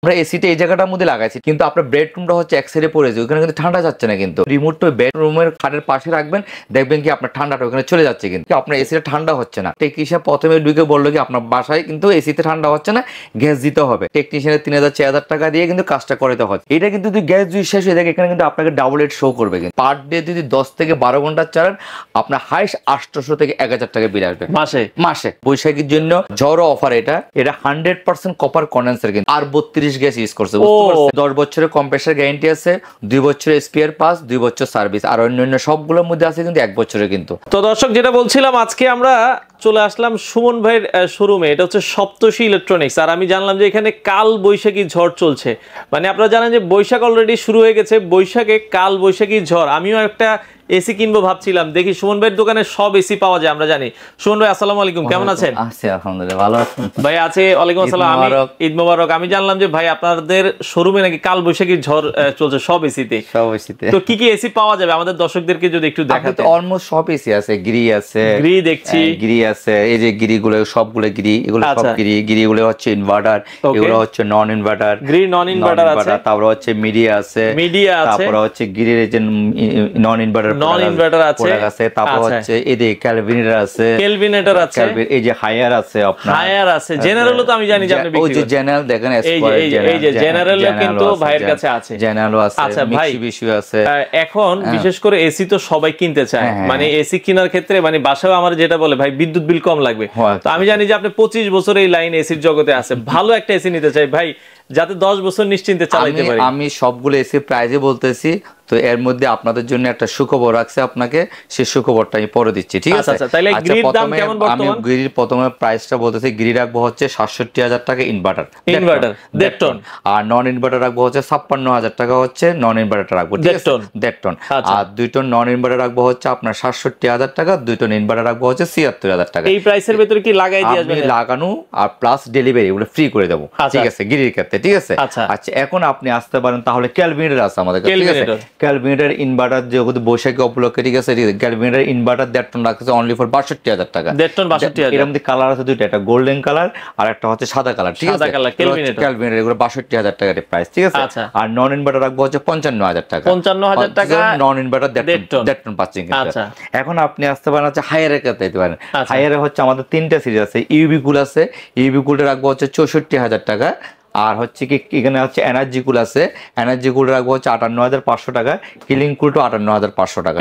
আমরা এসিটা এই জায়গাটার মধ্যে লাগাইছি, কিন্তু আপনার বেডরুমটা হচ্ছে এক সাইডে পড়েছে, ওখানে কিন্তু ঠান্ডা যাচ্ছে না। কিন্তু রিমোটটা বেডরুমের খাটের পাশে রাখবেন, দেখবেন কি আপনার ঠান্ডাটা ওখানে চলে যাচ্ছে, কিন্তু আপনার এসিটা ঠান্ডা হচ্ছে না। টেকনিশিয়ান প্রথমে ঢুকে বললো কি আপনার বাসায় কিন্তু এসিতে ঠান্ডা হচ্ছে না, গ্যাস দিতে হবে। টেকনিশিয়ানের 3000-4000 টাকা দিয়ে কিন্তু কাজটা করাতে হয়। এটা কিন্তু যদি গ্যাস যদি শেষ হয়ে যায়, এখানে কিন্তু আপনাকে ডাবল রেট শো করবে। কিন্তু পার ডে যদি 10 থেকে 12 ঘন্টা চালান, আপনার হাইস্ট 800 থেকে 1000 টাকা বিল আসবে মাসে। বৈশাখীর জন্য ঝড় অফার। এটা 100% কপার কন্ডেন্সার, কিন্তু আর 32 গ্যাস ইউজ করছে। 10 বছরের কম্প্রেসার গ্যারান্টি আছে, 2 বছরের স্পেয়ার পাস, 2 বছর সার্ভিস, আর অন্যান্য সবগুলোর মধ্যে আছে কিন্তু 1 বছরের। কিন্তু তো দর্শক, যেটা বলছিলাম, আজকে আমরা চলে আসলাম সুমন ভাইয়ের শোরুমে। এটা হচ্ছে সপ্তর্ষি ইলেকট্রনিক্স। আর আমি জানলাম যে এখানে কাল বৈশাখী ঝড় চলছে। মানে আপনারা জানেন যে বৈশাখ অলরেডি শুরু হয়ে গেছে, বৈশাখে কাল বৈশাখী ঝড়। আমিও একটা এসি কিনবো ভাবছিলাম, দেখি সুমন ভাইয়ের দোকানে সব এসি পাওয়া যায়। আমরা জানি। সুমন ভাই, আসসালামু আলাইকুম, কেমন আছেন? আছি আলহামদুলিল্লাহ, ভালো আছেন ভাই? আছে, ওয়ালাইকুম আসসালাম, ঈদ মোবারক। আমি জানলাম যে ভাই আপনাদের শোরুমে নাকি কাল বৈশাখী ঝড় চলছে সব এসিতে। তো কি কি এসি পাওয়া যাবে আমাদের দর্শকদেরকে যদি একটু দেখাতে? অলমোস্ট সব এসি আছে। গ্রি আছে, গ্রি দেখছি, গ্রি আছে। এই যে গ্রিগুলো সবগুলো গ্রি, এগুলো সব গ্রি। গ্রিগুলো হচ্ছে ইনভার্টার, এগুলো হচ্ছে নন ইনভার্টার। গ্রি নন ইনভার্টার আছে, তারপর হচ্ছে মিডিয়া আছে, তারপর হচ্ছে গ্রির যে নন ইনভার্টার আছে, তারপর হচ্ছে এই যে ক্যালভিনেটর আছে, এই যে হায়ার আছে, আপনার হায়ার আছে। জেনারেলও তো আমি জানি যে আপনি বিক্রি করেন। ওই যে জেনারেল দেখেন, এই যে জেনারেলও কিন্তু ভাইয়ের কাছে আছে, জেনারেলও আছে। আচ্ছা ভাই, মিক্সি আছে। এখন বিশেষ করে এসি তো সবাই কিনতে চায়, মানে এসি কেনার ক্ষেত্রে মানে বাসায় আমার যেটা বলে ভাই বিদ্যুৎ বিল কম লাগবে। তো আমি জানি যে আপনি 25 বছর এই লাইন এসির জগতে আছে, ভালো একটা এসি নিতে চাই ভাই, যাতে 10 বছর নিশ্চিন্তে চালাতে পারি। আমি সবগুলো এসি প্রাইজে বলতেছি, তো এর মধ্যে আপনাদের জন্য একটা সুখবর রাখছে আপনাকে, সেই সুখবরটা আমি পরে দিচ্ছি, ঠিক আছে? তাহলে গ্রির দাম কেমন বর্তমানে? আমি গ্রির প্রথমে প্রাইসটা বলতেছি। গ্রি রাখবো হচ্ছে 67,000 টাকা ইনভার্টার, দেড়টন। আর নন ইনভার্টার রাখবো হচ্ছে 56,000 টাকা হচ্ছে নন ইনভার্টার রাখবো, ঠিক আছে? দেড়টন। আর 2 টন নন ইনভার্টার রাখবো হচ্ছে আপনার 67,000 টাকা, 2 টন ইনভার্টার রাখবো হচ্ছে 76,000 টাকা। এই প্রাইসের ভিতরে কি লাগাই দিয়ে আসবেন? লাগানো আর প্লাস ডেলিভারি এগুলো ফ্রি করে দেবো, ঠিক আছে? গ্রির ক্ষেত্রে, ঠিক আছে? আচ্ছা, এখন আপনি আসতে পারেন তাহলে। ক্যালভিনেটর আছে আমাদের কাছে, ঠিক আছে? ক্যালভিনেটর ইনভার্টার যেহেতু বৈশাখী উপলক্ষে, ঠিক আছে? ক্যালভিনেটর ইনভার্টার 1.5 টন রাখছে অনলি ফর 62,000 টাকা। 1.5 টন 62,000। এর মধ্যে কালার আছে দুইটা, একটা গোল্ডেন কালার আর একটা হচ্ছে সাদা কালার, ঠিক আছে? ক্যালভিনেটর এগুলো 62,000 টাকার প্রাইস, ঠিক আছে? আর নন ইনভার্টার রাখবো হচ্ছে 55,000 টাকা। 55,000 টাকা নন ইনভার্টার 1.5 টন পাচ্ছেন। এখন আপনি আসতে পারেন হচ্ছে হায়ারের কাছে যেতে পারেন। হায়ারে হচ্ছে আমাদের 3টা সিরিজ আছে। ইউবি কুল আছে, ইউবি কুলটা রাখবো হচ্ছে 64,000 টাকা। আর হচ্ছে কি এখানে হচ্ছে এনার্জি কুল আছে, এনার্জি কুল রাখবো হচ্ছে 58,500 টাকা। হিলিং কুলটা 58,500 টাকা।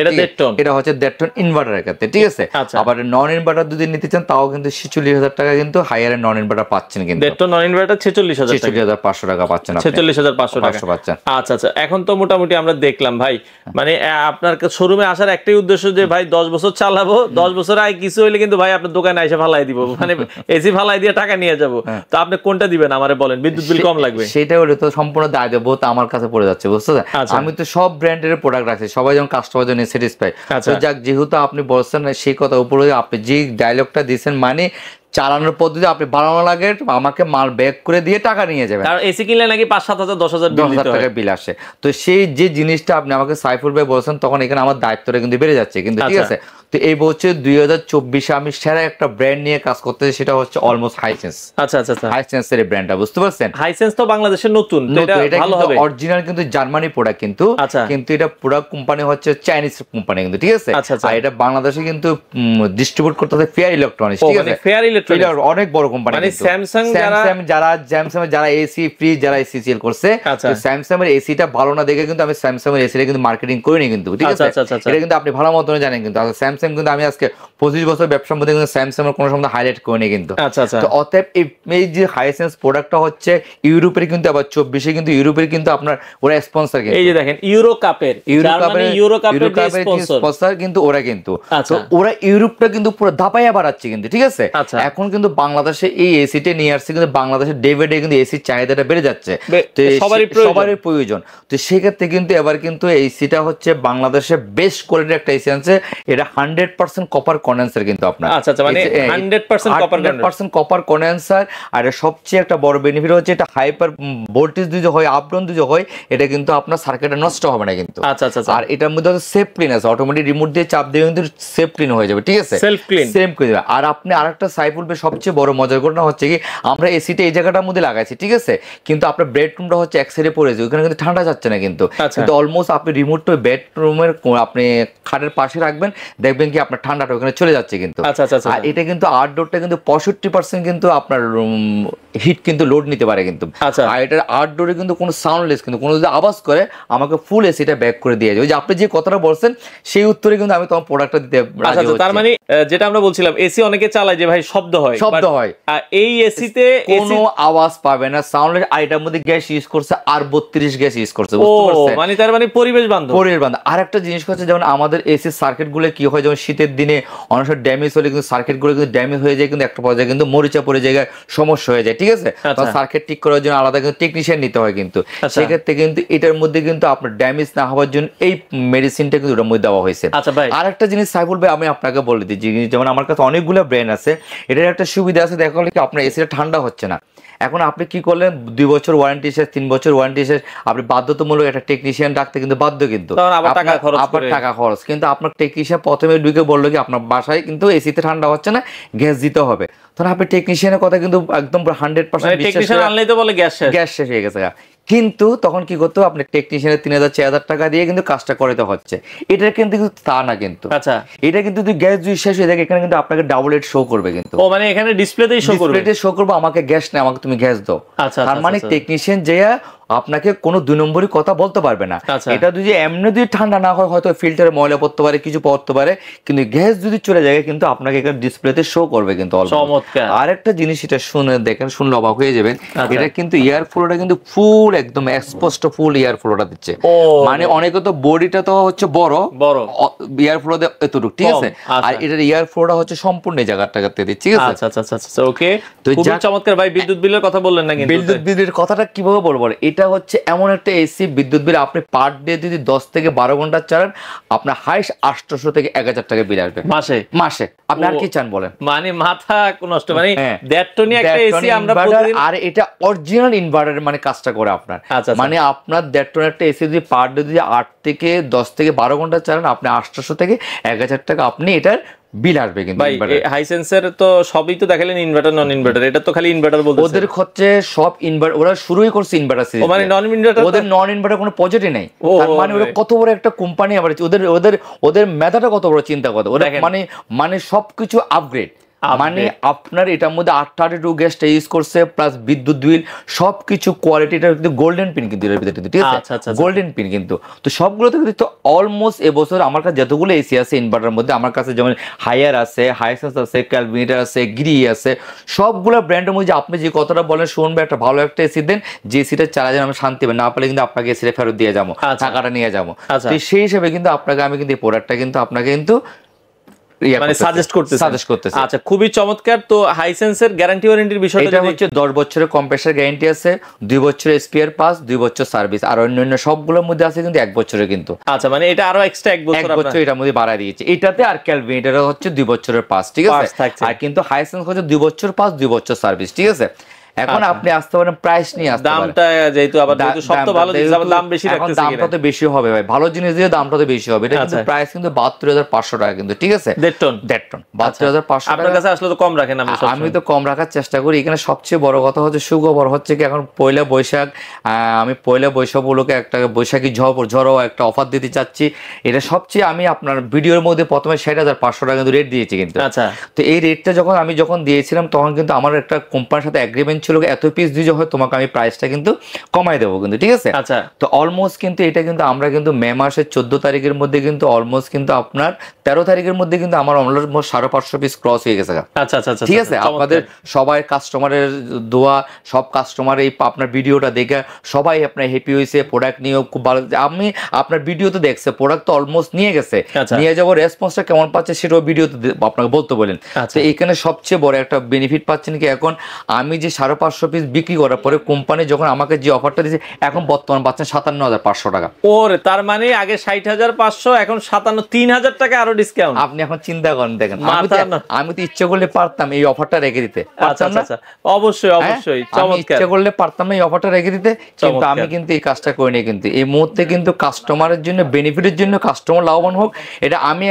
এটা হচ্ছে 1.5 টন ইনভার্টারের ক্ষেত্রে, ঠিক আছে? আবার নন ইনভার্টার যদি নিতে চান তাও কিন্তু 46,000 টাকা কিন্তু হায়ারের নন ইনভার্টার পাচ্ছেন। কিন্তু 1.5 টন নন ইনভার্টার 46,500 টাকা পাচ্ছেন, 46,500 টাকা পাচ্ছেন। আচ্ছা আচ্ছা, এখন তো মোটামুটি আমরা দেখলাম ভাই, মানে আপনার শোরুমে আসার একটাই উদ্দেশ্য যে ভাই 10 বছর চালাবো, 10 বছর আগে কিছু হইলে কিন্তু ভাই আপনার দোকানে এসে ফালাই দিব, মানে এসি ফালাই দিয়ে টাকা নিয়ে যাবো। তো আপনি কোনটা দিবেন আমারে বলেন, বিদ্যুৎ বিল কম লাগবে? সেটা হলে তো সম্পূর্ণ দায় দেবো, তো আমার কাছে পড়ে যাচ্ছে, বুঝতে? আমি তো সব ব্র্যান্ডের প্রোডাক্ট রাখছি, সবাই যেমন কাস্টমার জন্য স্যাটিসফাই। তো যাক, যেহেতু আপনি বলছেন সেই কথা উপরে আপনি যে ডায়লগটা দিয়েছেন, মানে চালানোর পদ্ধতি আপনি বানানো লাগে, আমাকে মাল ব্যাক করে দিয়ে টাকা নিয়ে যাবেন। কারণ এসি কিনলে নাকি 5-7,000 10,000 টাকা বিল আসে। তো সেই যে জিনিসটা আপনি আমাকে সাইফুল ভাই বলছেন, তখন এখানে আমার দায়িত্বটা কিন্তু বেড়ে যাচ্ছে, কিন্তু ঠিক আছে? তো এই বছর 2024 আমি সেরা একটা ব্র্যান্ড নিয়ে কাজ করতেছি, সেটা হচ্ছে অলমোস্ট হাইসেন্স। আচ্ছা আচ্ছা, হাইসেন্সের এই ব্র্যান্ডটা, বুঝতে পারছেন? হাইসেন্স তো বাংলাদেশের নতুন, এটা ভালো হবে। অরিজিনাল কিন্তু জার্মানি প্রোডাক্ট, কিন্তু এটা প্রোডাক্ট কোম্পানি হচ্ছে চাইনিজ কোম্পানি, কিন্তু ঠিক আছে? আর এটা বাংলাদেশে কিন্তু ডিস্ট্রিবিউট করতেছে ফেয়ার ইলেকট্রনিক্স, ঠিক আছে? ফেয়ার ইলেকট্রনিক্স অনেক বড় কোম্পানি, মানে স্যামসাং যারা এসি ফ্রিজ যারা এসি সেল করছে, স্যামসাং এর এসিটা ভালো না দেখে কিন্তু আমি স্যামসাং এর এসিটা কিন্তু মার্কেটিং করিনি, কিন্তু ঠিক আছে? এটা কিন্তু আপনি ভালো মতন জানেন, কিন্তু স্যামসাং কিন্তু আমি আজকে 25 বছর ব্যবসার মধ্যে কিন্তু স্যামসাং এর কোনো সময় হাইলাইট করিনি, কিন্তু। তো অতএব এই যে হাইসেন্স প্রোডাক্টটা হচ্ছে ইউরোপের, কিন্তু আবার 24 কিন্তু ইউরোপের কিন্তু আপনার ওরা স্পন্সর, এই যে দেখেন ইউরো কাপের স্পন্সর, কিন্তু ওরা কিন্তু তো ওরা ইউরোপটা কিন্তু পুরো ধাপাইয়া বাড়াচ্ছে, কিন্তু ঠিক আছে? এখন কিন্তু বাংলাদেশে এই এসিটা নিয়ে আসছে, কিন্তু বাংলাদেশে ডে বাই ডে কিন্তু এসির চাহিদাটা বেড়ে যাচ্ছে, সবারই প্রয়োজন। তো সেক্ষেত্রে কিন্তু এবার কিন্তু এসিটা হচ্ছে বাংলাদেশে বেস্ট কোয়ালিটির একটা এসি আছে, এটা 100% কপার কন্ডেন্সার কিন্তু আপনার। আচ্ছা আচ্ছা, মানে 100% কপার কন্ডেন্সার। আর এর সবচেয়ে একটা বড় বেনিফিট হচ্ছে এটা হাইপার ভোল্টেজ যদি হয়, আপ ডাউন যদি হয়, এটা কিন্তু আপনার সার্কিটে নষ্ট হবে না কিন্তু। আচ্ছা আচ্ছা। আর এটার মধ্যে সেফ ক্লিন আছে, অটোমেটিক রিমোট দিয়ে চাপ দিয়ে কিন্তু সেফ ক্লিন হয়ে যাবে, ঠিক আছে, সেলফ ক্লিন। আর আপনি আরেকটা সাইফুল ভাই সবচেয়ে বড় মজার ঘটনা হচ্ছে কি, আমরা এসিটা এই জায়গাটার মধ্যে লাগাইছি, ঠিক আছে, কিন্তু আপনার বেডরুমটা হচ্ছে এক সাইডে পড়েছে, ওখানে কিন্তু ঠান্ডা যাচ্ছে না কিন্তু। কিন্তু অলমোস্ট আপনি রিমোটটা বেডরুমের আপনি খাটের পাশে রাখবেন, দেখবেন কি আপনার ঠান্ডাটা ওখানে চলে যাচ্ছে কিন্তু। আর এটা কিন্তু আউটডোরটা কিন্তু 65% কিন্তু আপনার হিট কিন্তু লোড নিতে পারে কিন্তু। আর এটার আউটডোরে কিন্তু কোনো সাউন্ডলেস, কিন্তু কোনো যদি আওয়াজ করে আমাকে ফুল এসিটা ব্যাক করে দিয়ে যায়। ওই যে আপনি যে কথাটা বলছেন সেই উত্তরে কিন্তু আমি তোমার প্রোডাক্টটা দিতে রাজি হচ্ছি। তার মানে যেটা আমরা বলছিলাম, এসি অনেকে চালায় যে ভাই শব্দ হয়, আর এই এসিতে কোনো আওয়াজ পাবে না, সাউন্ডলেস। আর এটার মধ্যে গ্যাস ইউজ করছে আর 32 গ্যাস ইউজ করছে, বুঝতে পারছেন? মানে তার মানে পরিবেশ বান্ধব। আর একটা জিনিস হচ্ছে, যেমন আমাদের এসি সার্কিট গুলো কি হয়, যেমন শীতের দিনে অনেক সময় ড্যামেজ হলে কিন্তু সার্কিট গুলো কিন্তু ড্যামেজ হয়ে যায়, কিন্তু একটা পর্যায়ে কিন্তু মরিচা পড়ে জায়গায় সমস্যা হয়ে যায়, ঠিক আছে। সার্কিট ঠিক করার জন্য আলাদা কিন্তু টেকনিশিয়ান নিতে হয় কিন্তু। সেক্ষেত্রে কিন্তু এটার মধ্যে কিন্তু আপনার ড্যামেজ না হওয়ার জন্য এই মেডিসিনটা কিন্তু ওটার মধ্যে দেওয়া হয়েছে। আর একটা জিনিস সাইফুল ভাই আমি আপনাকে বলে দিচ্ছি, যেমন আমার কাছে অনেকগুলো ব্র্যান্ড আছে, এটার একটা সুবিধা আছে, দেখা হলে কি আপনার এসিটা ঠান্ডা হচ্ছে না। এখন আপনি কি করলেন, 2 বছর ওয়ারেন্টি শেষ, 3 বছর ওয়ারেন্টি শেষ, আপনি বাধ্যতামূলক একটা টেকনিশিয়ান রাখতে কিন্তু বাধ্য, কিন্তু আবার টাকা খরচ। কিন্তু আপনার টেকনিশিয়ান প্রথমে ঢুকে বললো কি আপনার বাসায় কিন্তু এসিতে ঠান্ডা হচ্ছে না, গ্যাস দিতে হবে, তখন আপনি টেকনিশিয়ানের কথা কিন্তু একদম 100% টেকনিশিয়ান আনলেই তো বলে গ্যাস শেষ হয়ে গেছে। কিন্তু তখন কি করতে হবে, আপনি টেকনিশিয়ানের 3000-4000 টাকা দিয়ে কিন্তু কাজটা করাতে হচ্ছে। এটা কিন্তু তা না কিন্তু। এটা কিন্তু গ্যাস যদি শেষ হয়ে যায়, এখানে কিন্তু আপনাকে ডাবল এড শো করবে কিন্তু। মানে এখানে ডিসপ্লেতেই শো করবে আমাকে গ্যাস নেই, আমাকে তুমি গ্যাস দাও। তার মানে টেকনিশিয়ান যে আপনাকে কোনো 2 নম্বরই কথা বলতে পারবে না। এটা যদি এমনি যদি ঠান্ডা না হয়, হয়তো ফিল্টারে ময়লা পড়তে পারে, কিছু পড়তে পারে, কিন্তু গ্যাস যদি চলে যায় কিন্তু আপনাকে এখানে ডিসপ্লেতে শো করবে কিন্তু। আরেকটা জিনিস এটা শুনে দেখেন, শুনলে অবাক হয়ে যাবেন, এটা কিন্তু এয়ার ফ্লোটা কিন্তু ফুল একদম স্পষ্ট ফুল এয়ার ফ্লোটা দিচ্ছে। মানে অনেকে তো বডিটা তো হচ্ছে বড় এয়ার ফ্লো এতটুকু, ঠিক আছে, আর এটার এয়ার ফ্লোটা হচ্ছে সম্পূর্ণ এই জায়গাটাতে দিচ্ছে, ঠিক আছে। আচ্ছা ওকে, তো চমৎকার ভাই। বিদ্যুৎ বিলের কথা বললেন না কিন্তু। বিদ্যুৎ বিলের কথাটা কিভাবে বলবো, এটা হচ্ছে এমন একটা এসি বিদ্যুৎ বিল, আপনি পার ডে যদি 10 থেকে 12 ঘন্টা চালান, আপনার হাইস্ট 800 থেকে 1000 টাকা বিল আসবে মাসে। আপনি আর কি চান বলেন? মানে মাথা নষ্ট, মানে 1.5 টনি একটা এসি আমরা প্রতিদিন। আর এটা অরিজিনাল ইনভার্টারের মানে কাজটা করে আপনার। মানে আপনার 1.5 টন একটা এসি যদি পার ডে যদি 8 থেকে 10 থেকে 12 ঘন্টা চালান, আপনি 800 থেকে 1000 টাকা আপনি এটার বিল আসবে কিন্তু। হাইসেন্সের তো সবই তো দেখালেন ইনভার্টার নন ইনভার্টার, এটা তো খালি ইনভার্টার বলতে। ওদের হচ্ছে সব ইনভার্টার, ওরা শুরুই করছে ইনভার্টার সিরিজ, মানে নন ইনভার্টার, ওদের নন ইনভার্টার কোনো প্রজেক্টই নেই। তার মানে ওরা কত বড় একটা কোম্পানি, আবার ওদের মেধাটা কত বড়, চিন্তা কত ওরা, মানে সবকিছু আপগ্রেড। মানে আপনার এটার মধ্যে 832 গ্যাসটা ইউজ করছে, প্লাস বিদ্যুৎ বিল সবকিছু কোয়ালিটিটা কিন্তু গোল্ডেন পিন কিন্তু এর ভিতরে, ঠিক আছে, গোল্ডেন পিন কিন্তু। তো সবগুলোতে কিন্তু অলমোস্ট এবছর আমার কাছে যতগুলো এসি আছে ইনভার্টারের মধ্যে, আমার কাছে যেমন হায়ার আছে, হাইসেন্স আছে, ক্যালভিনেটার আছে, গ্রি আছে, সবগুলো ব্র্যান্ডের মধ্যে আপনি যে কথাটা বলেন, শুনবে একটা ভালো একটা এসি দেন, যে এসিটা চালা যেন আমি শান্তি পাই, না পারলে কিন্তু আপনাকে এসিটা ফেরত দিয়ে যাবো, টাকাটা নিয়ে যাবো। তো সেই হিসেবে কিন্তু আপনাকে আমি কিন্তু এই প্রোডাক্টটা কিন্তু আপনাকে কিন্তু মানে সাজেস্ট করতেছে। আচ্ছা, খুবই চমৎকার। তো হাইসেন্সের গ্যারান্টি ওয়ারেন্টির বিষয়টা এটা হচ্ছে 10 বছরের কম্প্রেসার গ্যারান্টি আছে, 2 বছরের স্পেয়ার পাস, 2 বছর সার্ভিস, আর অন্যান্য সবগুলোর মধ্যে আছে কিন্তু 1 বছরের কিন্তু। আচ্ছা, মানে এটা আরো এক্সট্রা 1 বছর এটার মধ্যে বাড়ায় দিয়েছে এটাতে। আর ক্যালভিনেটর হচ্ছে 2 বছরের পাস, ঠিক আছে। আর কিন্তু হাইসেন্স হচ্ছে 2 বছর পাস, 2 বছর সার্ভিস, ঠিক আছে। এখন আপনি আসতে পারেন প্রাইস নিয়ে আসতে পারেন, দামটা যেহেতু আবার যেহেতু সব তো ভালো জিনিস, আবার দাম বেশি রাখতেছে, এখন দামটা তো বেশি হবে ভাই, ভালো জিনিস দিয়ে দামটা তো বেশি হবে। এটা কিন্তু প্রাইস কিন্তু 72500 টাকা কিন্তু, ঠিক আছে। 1.5 টন 72500 আপনার কাছে আসলে তো কম রাখেন। আমি তো কম রাখার চেষ্টা করি। এখানে সবচেয়ে বড় কথা হচ্ছে সুখবর হচ্ছে কি, এখন পয়লা বৈশাখ, আমি পয়লা বৈশাখ উপলক্ষে একটা বৈশাখী ঝড়ও একটা অফার দিতে চাচ্ছি। এটা সবচেয়ে আমি আপনার ভিডিওর মধ্যে প্রথমে 60500 টাকা কিন্তু রেট দিয়েছি কিন্তু। তো এই রেটটা যখন দিয়েছিলাম, তখন কিন্তু আমার একটা কোম্পানির সাথে এগ্রিমেন্ট ছিল, এত পিস দিয়ে হয় তোমাকে আমি প্রাইসটা কিন্তু কমাই দেবো কিন্তু, ঠিক আছে। তো অলমোস্ট কিন্তু এটা কিন্তু আমরা কিন্তু মে মাসের 14 তারিখের মধ্যে কিন্তু অলমোস্ট কিন্তু আপনার 13 তারিখের মধ্যে কিন্তু আমার অলমোস্ট 550 পিস ক্রস হয়ে গেছে। ঠিক আছে, আপনাদের সবাই কাস্টমারের দোয়া, সব কাস্টমার এই আপনার ভিডিওটা দেখে সবাই আপনার হ্যাপি হয়েছে, প্রোডাক্ট নিয়েও খুব ভালো। আমি আপনার ভিডিও তো দেখছে, প্রোডাক্ট তো অলমোস্ট নিয়ে গেছে, নিয়ে যাবো, রেসপন্সটা কেমন পাচ্ছে সেটাও ভিডিওতে আপনাকে বলতে বলেন। তো এখানে সবচেয়ে বড় একটা বেনিফিট পাচ্ছেন কি, এখন আমি যে 6500 পিস বিক্রি করার পরে কোম্পানি যখন আমাকে যে অফারটা দিয়েছে এখন বর্তমান পাচ্ছেন 57500 টাকা। ওরে, তার মানে আগে 60500, এখন 3000 টাকা আরো ডিসকাউন্ট। আপনি এখন চিন্তা করেন, দেখেন মাথা আমি তো ইচ্ছে করলে পারতাম এই অফারটা রেখে দিতে, আচ্ছা আচ্ছা, অবশ্যই অবশ্যই, আমি চমৎকার। ইচ্ছে করলে পারতাম না এই অফারটা রেখে দিতে, কিন্তু আমি চমৎকার। কিন্তু এই কাজটা করিনি। কিন্তু এই মুহূর্তে কিন্তু কাস্টমারের জন্য, বেনিফিটের জন্য, কাস্টমার লাভবান হোক, এটা আমি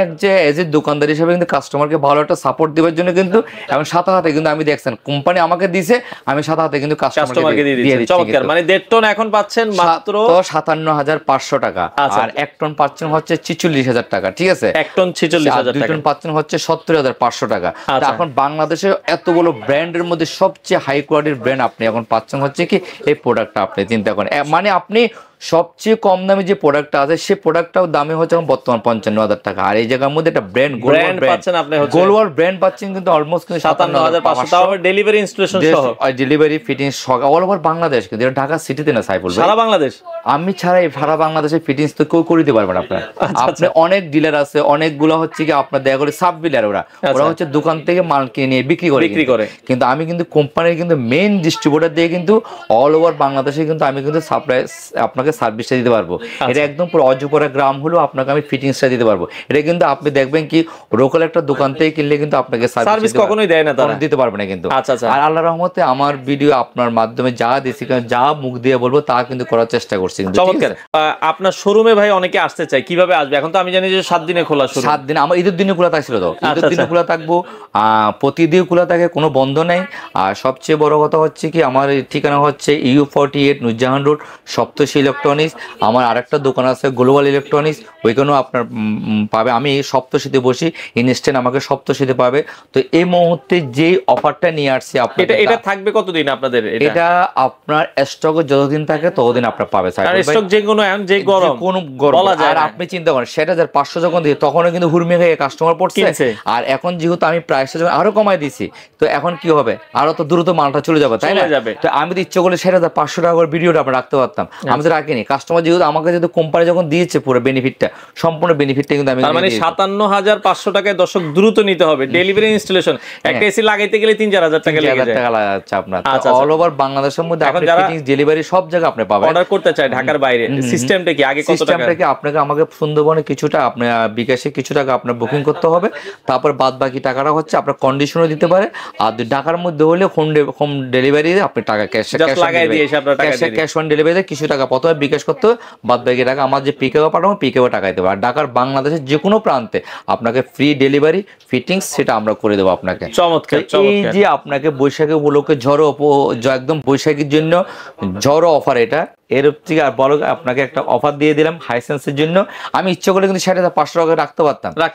এজ এ দোকানদার হিসেবে কিন্তু কাস্টমারকে ভালো একটা সাপোর্ট দেওয়ার জন্য কিন্তু এবং সাথে সাথে কিন্তু আমি দেখছেন কোম্পানি আমাকে দিছে, আমি সাথে সাথে কিন্তু কাস্টমারকে দিয়ে দিয়ে দিচ্ছেন। চমৎকার, মানে 1.5 টন এখন পাচ্ছেন মাত্র 57500 টাকা, আর 1 টন পাচ্ছেন হচ্ছে 46000 টাকা, ঠিক আছে? 1 টন 46000 2 টাকা, টন পাচ্ছেন হচ্ছে 70500 টাকা। এখন বাংলাদেশে এত বড় ব্র্যান্ডের মধ্যে সবচেয়ে হাই কোয়ালিটির ব্র্যান্ড আপনি এখন পাচ্ছেন হচ্ছে কি এই প্রোডাক্টটা। আপনি চিন্তা করেন, মানে আপনি সবচেয়ে কম দামে যে প্রোডাক্টটা আছে সেই প্রোডাক্টটাও দামে হচ্ছে এখন বর্তমান 55000 টাকা, আর এই জায়গার মধ্যে একটা ব্র্যান্ড পাচ্ছেন আপনি, হচ্ছে গোলওয়াল ব্র্যান্ড পাচ্ছেন কিন্তু অলমোস্ট 57500, তাও আবার ডেলিভারি ইনস্টলেশন সহ, ডেলিভারি ফিটিংস সহ অল ওভার বাংলাদেশ, কিন্তু এটা ঢাকা সিটিতে না সাইফুল ভাই, সারা বাংলাদেশ। আমি ছাড়া এই সারা বাংলাদেশে ফিটিংস তো কেউ করে দিতে পারবেন আপনার। আপনি অনেক ডিলার আছে, অনেকগুলো হচ্ছে কি আপনার দেখা করে সাব ডিলার, ওরা হচ্ছে দোকান থেকে মাল কিনে নিয়ে বিক্রি করে, কিন্তু আমি কিন্তু কোম্পানির কিন্তু মেইন ডিস্ট্রিবিউটর দিয়ে কিন্তু অল ওভার বাংলাদেশে কিন্তু আমি কিন্তু সাপ্লাই আপনাকে সার্ভিসটা দিতে পারবো। এটা একদম পুরো অজপরা গ্রাম হলো আপনাকে আমি ফিটিংসটা দিতে পারবো। এটা কিন্তু আপনি দেখবেন কি লোকাল একটা দোকান থেকে কিনলে কিন্তু আপনাকে সার্ভিস কখনোই দেয় না, তারা দিতে পারবে না কিন্তু। আচ্ছা আচ্ছা, আর আল্লাহর রহমতে আমার ভিডিও আপনার মাধ্যমে যা দিছি, যা মুখ দিয়ে বলবো তা কিন্তু করার চেষ্টা করছি। চমৎকার। আপনার শোরুমে ভাই অনেকে আসতে চায়, কিভাবে আসবে? এখন তো আমি জানি যে 7 দিনে খোলা শুরু। 7 দিন, আমার ঈদের দিনে খোলা থাকছিল, তো ঈদের দিনে খোলা থাকবো, প্রতিদিন খোলা থাকে, কোনো বন্ধ নেই। আর সবচেয়ে বড় কথা হচ্ছে কি আমার ঠিকানা হচ্ছে EU48 Nurjahan road, Saptashi electronics. আমার আরেকটা দোকান আছে গ্লোবাল ইলেকট্রনিক্স, ওইখানেও আপনার পাবে। আমি সপ্তশীতে বসি, ইনস্ট্যান্ট আমাকে সপ্তশীতে পাবে। তো এই মুহূর্তে যে অফারটা নিয়ে আসছি আপনার, এটা থাকবে কতদিন আপনাদের? এটা আপনার স্টকে যতদিন থাকে ততদিন আপনার পাবে। স্টক যে কোনো যে গরম বলা যায়। আর আপনি চিন্তা করেন 7500 যখন দিই তখনও কিন্তু হুরমে হয়ে কাস্টমার পড়ছে, আর এখন যেহেতু আমি প্রাইসটা যখন আরো কমাই দিছি, তো এখন কি হবে, আরো তো দ্রুত মালটা চলে যাবে, তাই না? তো আমি তো ইচ্ছে করলে 7500 টাকা করে ভিডিওটা আমরা রাখতে পারতাম, আমি তো রাখিনি। কাস্টমার যেহেতু আমাকে যেহেতু কোম্পানি যখন দিয়েছে পুরো বেনিফিটটা, সম্পূর্ণ বেনিফিটটা কিন্তু আমি, মানে 57500 টাকায় দর্শক দ্রুত নিতে হবে। ডেলিভারি ইনস্টলেশন একটা এসি লাগাইতে গেলে 3000 টাকা লাগে যাচ্ছে আপনার অল ওভার বাংলাদেশের মধ্যে। আপনি ফিটিংস ডেলিভারি সব জায়গায় আপনি পাবেন। অর্ডার করতে চাই ঢাকার বাইরে, সিস্টেমটা কি আগে কত টাকা? সিস্টেমটা কি আপনাকে আমাকে সুন্দরবনে কিছুটা আপনার বিকাশে কিছু টাকা আপনার বুকিং করতে হবে, তারপর বাদ বাকি টাকাটা হচ্ছে আপনার কন্ডিশনও দিতে পারে। আর ঢাকার মধ্যে হলে হোম ডেলিভারি আপনি টাকা ক্যাশ অন ডেলিভারিতে কিছু টাকা প্রথমে বিকাশ করতে হবে, বাদ বাকি টাকা আমার যে পিকেও পাঠাবো পিকেও টাকা দিতে হবে। আর ঢাকার বাংলাদেশের যে কোনো প্রান্তে আপনাকে ফ্রি ডেলিভারি ফিটিংস সেটা আমরা করে দেবো আপনাকে। চমৎকার। এই যে আপনাকে বৈশাখী উপলক্ষে একদম বৈশাখীর জন্য ঝড়ো অফার, এটা এর থেকে আর বড় আপনাকে একটা অফার দিয়ে দিলাম হাইসেন্সের জন্য। আমি ইচ্ছে করলে কিন্তু 7500 টাকা রাখতে পারতাম না,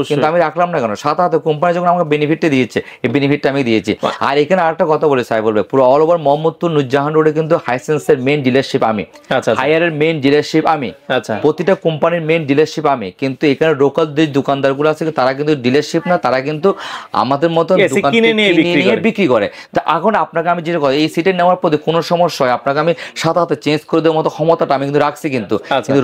কিন্তু আমি রাখলাম না কেন, সাথে সাথে কোম্পানি যখন আমাকে বেনিফিটটা দিয়েছে, এই বেনিফিটটা আমি দিয়েছি। আর এখানে আরেকটা কথা বলে সাহেব বলবে, পুরো অল ওভার মোহাম্মদপুর নুরজাহান রোডে কিন্তু হাইসেন্সের মেইন ডিলারশিপ আমি, হায়ারের মেইন ডিলারশিপ আমি, প্রতিটা কোম্পানির মেইন ডিলারশিপ আমি। কিন্তু এখানে লোকাল যে দোকানদারগুলো আছে তারা কিন্তু ডিলারশিপ না, তারা কিন্তু আমাদের মতো দোকান কিনে নিয়ে বিক্রি করে। তা এখন আপনাকে আমি যেটা এই সিটে নেওয়ার পরে কোনো সমস্যা হয় আপনাকে আমি সাথে সাথে চেঞ্জ করে দেওয়ার মতো ক্ষমতাটা আমি কিন্তু রাখছি, কিন্তু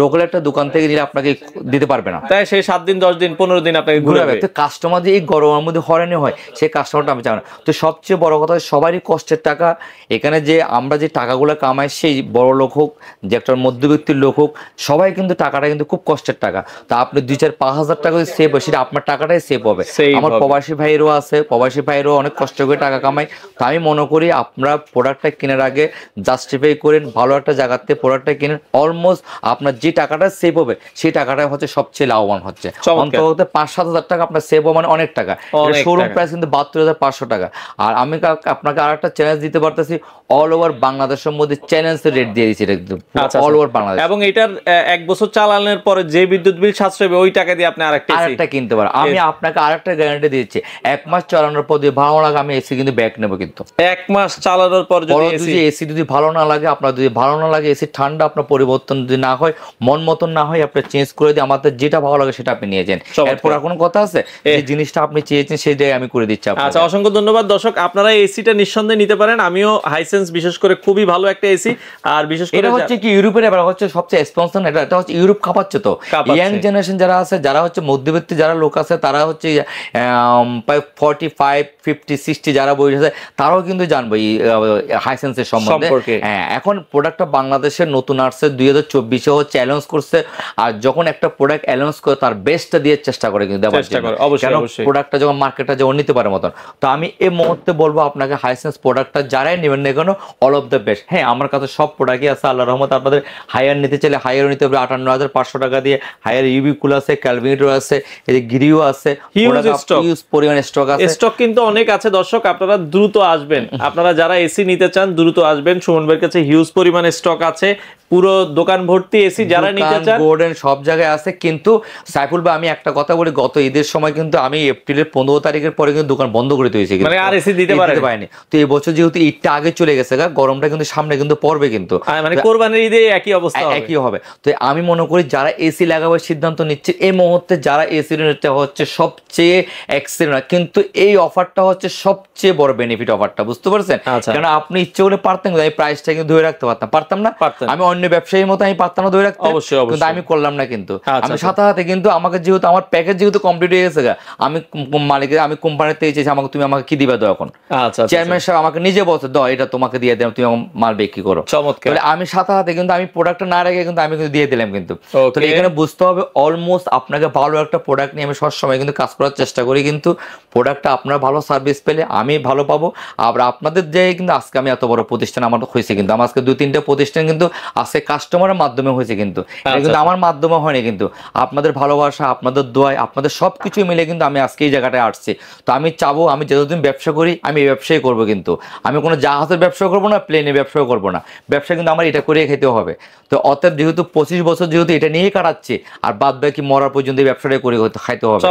লোকাল একটা দোকান থেকে নিলে আপনাকে দিতে পারবে না, তাই সেই 7 দিন 10 দিন 15 দিন আপনাকে ঘুরাবে। তো কাস্টমার যে এই গরমের মধ্যে হয়রানি হয় সেই কাস্টমারটা আমি চাই না। তো সবচেয়ে বড় কথা সবারই কষ্টের টাকা, এখানে যে আমরা যে টাকাগুলো কামাই সেই বড় লোক হোক যে একটা মধ্যবিত্তির লোক হোক, সবাই কিন্তু টাকাটা কিন্তু খুব কষ্টের টাকা। তা আপনি 2-4-5 হাজার টাকা যদি সেভ হয় সেটা আপনার টাকাটাই সেভ হবে। আমার প্রবাসী ভাইয়েরও আছে, প্রবাসী ভাইয়েরও অনেক কষ্ট করে টাকা কামায়। তো আমি মনে করি আপনারা প্রোডাক্টটা কেনার আগে জাস্টিফাই করেন, ভালো একটা জায়গাতে প্রোডাক্টটা কিনেন, অলমোস্ট আপনার যে টাকাটা সেভ হবে সেই টাকাটা হচ্ছে সবচেয়ে লাভবান হচ্ছে। অন্তত 5-7 হাজার টাকা আপনার সেভ হবে, মানে অনেক টাকা। শোরুম প্রাইস কিন্তু 72,500 টাকা। আর আমি আপনাকে আর একটা চ্যালেঞ্জ দিতে পারতেছি, অল ওভার বাংলাদেশের মধ্যে চ্যালেঞ্জের রেট দিয়ে দিচ্ছি অল ওভার বাংলাদেশ। এবং এটার 1 বছর চালানোর পরে যে বিদ্যুৎ বিল সাশ্রয় হবে ওই টাকা দিয়ে আপনি আরেকটা কিনতে পারেন। আমি আপনাকে আরেকটা গ্যারান্টি দিচ্ছি, 1 মাস চালানোর পর যদি ভালো লাগে আমি এসি কিন্তু ব্যাক নেবো। কিন্তু 1 মাস চালানোর পর যদি এসি যদি ভালো না লাগে, আপনার যদি ভালো না লাগে, এসি ঠান্ডা আপনার পরিবর্তন যদি না হয়, মন মতন না হয়, আপনি চেঞ্জ করে দিয়ে আমাদের যেটা ভালো লাগে সেটা আপনি নিয়ে যান। এরপর আর কোনো কথা আছে? যে জিনিসটা আপনি চেয়েছেন সেটাই আমি করে দিচ্ছি আপনাকে। আচ্ছা, অসংখ্য ধন্যবাদ দর্শক, আপনারা এসিটা নিঃসন্দেহে নিতে পারেন। আমিও হাইসেন্স বিশেষ করে খুবই ভালো একটা এসি। আর বিশেষ করে এটা হচ্ছে কি ইউরোপের এবার হচ্ছে সবচেয়ে এক্সপেন্সিভ, এটা হচ্ছে ইউরোপ খাপাচ্ছে। তো ইয়াং জেনারেশন যারা আছে, যারা হচ্ছে মধ্যবিত্ত যারা লোক আছে, তারা হচ্ছে 45, 50, 60 যারা বয়স আছে, তারাও কিন্তু জানবে এই হাইসেন্সের সম্বন্ধে। হ্যাঁ, এখন প্রোডাক্টটা বাংলাদেশের নতুন আসছে 2024-এ হচ্ছে অ্যানাউন্স করছে। আর যখন একটা প্রোডাক্ট অ্যানাউন্স করে তার বেস্টটা দিয়ে চেষ্টা করে কিন্তু দেওয়ার জন্য, কেন প্রোডাক্টটা যখন মার্কেটটা যখন নিতে পারে মতন। তো আমি এই মুহূর্তে বলবো আপনাকে হাইসেন্স প্রোডাক্টটা যারাই নেবেন না কেন, অল অফ দ্য বেস্ট। হ্যাঁ, আমার কাছে সব প্রোডাক্টই আছে আল্লাহর রহমতে। আপনাদের হায়ার নিতে চাইলে হায়ারও নিতে পারবে 58,500 টাকা দিয়ে। হায়ার ইউবি কুল আছে, ক্যালভিনেটর আছে, এই যে গিরিও আছে, হিউজ পরিমাণ স্টক আছে। স্টক কিন্তু অনেক আছে দর্শক, আপনারা দ্রুত আসবেন। আপনারা যারা এসি নিতে চান দ্রুত আসবেন, সুমন ভাইয়ের কাছে হিউজ পরিমাণ স্টক আছে, পুরো দোকান ভর্তি এসি। যারা নিতে চান গোল্ডেন সব জায়গায় আছে। কিন্তু সাইফুল ভাই, আমি একটা কথা বলি, গত ঈদের সময় কিন্তু আমি এপ্রিলের 15 তারিখের পরে কিন্তু দোকান বন্ধ করে দিয়েছি, মানে আর এসি দিতে পারিনি। তো এই বছর যেহেতু ঈদটা আগে চলে গেছে, গরমটা কিন্তু সামনে কিন্তু পড়বে, কিন্তু মানে কোরবানির ঈদে একই অবস্থা, একই হবে। তো আমি মনে করি যারা এসি লাগাবার সিদ্ধান্ত নিচ্ছে এই মুহূর্তে, যারা এসি নিতে হচ্ছে সবচেয়ে এক্সেলেন্ট, কিন্তু এই অফারটা হচ্ছে সবচেয়ে বড় বেনিফিট অফারটা, বুঝতে পারছেন? কারণ আপনি ইচ্ছে করলে পারতেন, আমি প্রাইসটা কিন্তু ধরে রাখতে পারতাম না। আমি অন্য ব্যবসায়ীর মতো আমি পারতাম না ধরে রাখতে, কিন্তু আমি করলাম না। কিন্তু আমি সাথে সাথে কিন্তু আমাকে যেহেতু আমার প্যাকেজ যেহেতু কমপ্লিট হয়ে গেছে, আমি মালিকের আমি কোম্পানিতে চেয়েছি আমাকে, তুমি আমাকে কি দিবা দাও এখন। চেয়ারম্যান সাহেব আমাকে নিজে বলছে, দাও এটা তোমাকে দিয়ে দিলাম, তুমি মাল বিক্রি করো। তাহলে আমি সাথে সাথে কিন্তু আমি প্রোডাক্টটা না রেখে কিন্তু আমি কিন্তু দিয়ে দিলাম। কিন্তু তাহলে এখানে বুঝতে হবে অলমোস্ট আপনাকে ভালো একটা প্রোডাক্ট নিয়ে আমি সবসময় কিন্তু কাজ করার চেষ্টা করি। কিন্তু প্রোডাক্টটা আপনার ভালো সার্ভিস পেলে আমি ভালো পাবো। আবার আপনাদের যে কিন্তু আজকে আমি এত বড় প্রতিষ্ঠান আমার হয়েছে, কিন্তু আমার আজকে 2-3টা প্রতিষ্ঠান কিন্তু আজকে কাস্টমারের মাধ্যমে হয়েছে, কিন্তু এটা কিন্তু আমার মাধ্যমে হয়নি, কিন্তু আপনাদের ভালোবাসা, আপনাদের দোয়ায়, আপনাদের সবকিছু মিলে কিন্তু আমি আজকে এই জায়গাটায় আসছি। তো আমি চাবো, আমি যতদিন ব্যবসা করি আমি এই ব্যবসাই করবো। কিন্তু আমি কোনো জাহাজের ব্যবসা করবো না, প্লেনের ব্যবসাও করবো না। ব্যবসা কিন্তু আমার এটা করে খেতে হবে। তো অতএব যেহেতু 25 বছর যেহেতু এটা নিয়েই কাটাচ্ছি, আর বাদ বাকি মরার পর্যন্ত এই ব্যবসাটাই করে খাইতে হবে।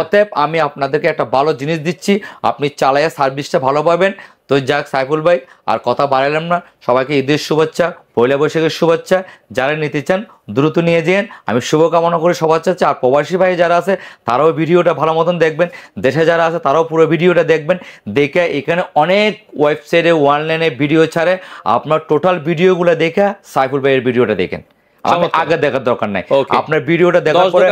অতএব আমি আপনাদেরকে একটা ভালো জিনিস দিচ্ছি, আপনি চালাইয়া সার্ভিসটা ভালো পাবেন। তো যাক সাইফুল ভাই, আর কথা বাড়ালাম না। সবাইকে ঈদের শুভেচ্ছা, পয়লা বৈশাখের শুভেচ্ছা। যারা নিতে চান দ্রুত নিয়ে যান, আমি শুভকামনা করি সবার চাচ্ছে। আর প্রবাসী ভাই যারা আছে তারাও ভিডিওটা ভালো মতন দেখবেন, দেশে যারা আছে তারাও পুরো ভিডিওটা দেখবেন। দেখে এখানে অনেক ওয়েবসাইটে অনলাইনে ভিডিও ছাড়ে, আপনার টোটাল ভিডিওগুলো দেখে সাইফুল ভাইয়ের ভিডিওটা দেখেন। আমি আগে দেখার দরকার নাই, আপনার ভিডিওটা দেখার পরে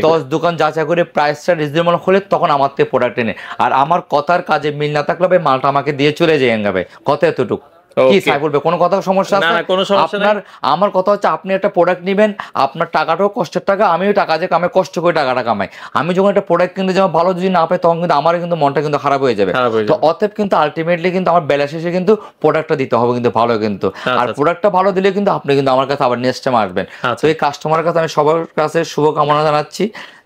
10 দোকান যাচাই করে প্রাইসটা রিজনেবল হলে তখন আমার থেকে প্রোডাক্ট এনে। আর আমার কথার কাজে মিল না থাকলে মালটা আমাকে দিয়ে চলে যায় যাবে। কথা এতটুকু কি সাইফুল ভাই, কোনো কথা সমস্যা আছে? আপনার আমার কথা হচ্ছে, আপনি একটা প্রোডাক্ট নেবেন, আপনার টাকাটাও কষ্টের টাকা, আমিও টাকা যে কামাই, কষ্ট করে টাকাটা কামাই। আমি যখন একটা প্রোডাক্ট কিনতে যাবো ভালো যদি না পাই, তখন কিন্তু আমার কিন্তু মনটা কিন্তু খারাপ হয়ে যাবে। তো অতএব কিন্তু আলটিমেটলি কিন্তু আমার বেলা শেষে কিন্তু প্রোডাক্টটা দিতে হবে কিন্তু ভালো। কিন্তু আর প্রোডাক্টটা ভালো দিলে কিন্তু আপনি কিন্তু আমার কাছে আবার নেক্সট টাইম আসবেন। তো এই কাস্টমারের কাছে আমি সবার কাছে শুভকামনা জানাচ্ছি।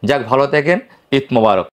যাক, ভালো থাকেন, ঈদ মোবারক।